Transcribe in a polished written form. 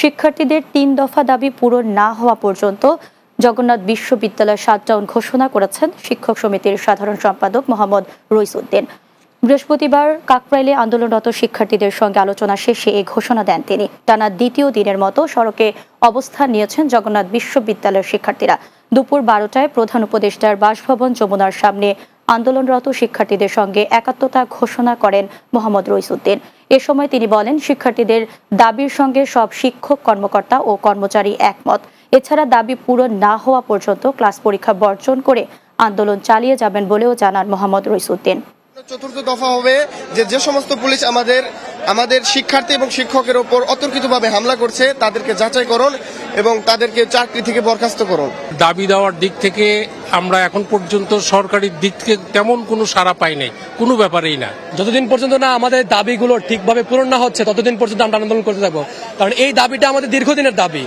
শিক্ষার্থীদের ৩ দফা দাবি পূরণ না হওয়া পর্যন্ত জগন্নাথ বিশ্ববিদ্যালয় শাটডাউন ঘোষণা করেছেন শিক্ষক সমিতির সাধারণ সম্পাদক মোহাম্মদ রইসুদ্দিন। বৃহস্পতিবার কাকরাইলে আন্দোলনরত শিক্ষার্থীদের সঙ্গে আলোচনা শেষে এই ঘোষণা দেন তিনি। টানা দ্বিতীয় দিনের মতো সড়কে অবস্থান নিয়েছেন জগন্নাথ বিশ্ববিদ্যালয়ের শিক্ষার্থীরা। দুপুর 12টায় প্রধান উপদেষ্টার বাসভবন যমুনার সামনে আন্দোলনরত শিক্ষার্থীদের সঙ্গে একাত্মতা ঘোষণা করেন মোহাম্মদ রইসুদ্দিন। এ সময় তিনি বলেন, শিক্ষার্থীদের দাবির সঙ্গে সব শিক্ষক কর্মকর্তা ও কর্মচারী একমত। এছাড়া দাবি পূরণ না হওয়া পর্যন্ত ক্লাস পরীক্ষা বর্জন করে আন্দোলন চালিয়ে যাবেন বলেও জানান মোহাম্মদ রইসুদ্দিন। চতুর্থ দফা হবে যে সমস্ত পুলিশ আমাদের শিক্ষার্থী এবং শিক্ষকের উপর অতর্কিতভাবে হামলা করছে তাদেরকে যাচাই করুন এবং তাদেরকে চাকরি থেকে বরখাস্ত করুন। দাবি দেওয়ার দিক থেকে আমরা এখন পর্যন্ত সরকারি দিক থেকে তেমন কোনো সাড়া পাই নাই, কোনো ব্যাপারেই না। যতদিন পর্যন্ত না আমাদের দাবিগুলো ঠিকভাবে পূরণ না হচ্ছে ততদিন পর্যন্ত আমরা আন্দোলন করতে থাকবো, কারণ এই দাবিটা আমাদের দীর্ঘদিনের দাবি।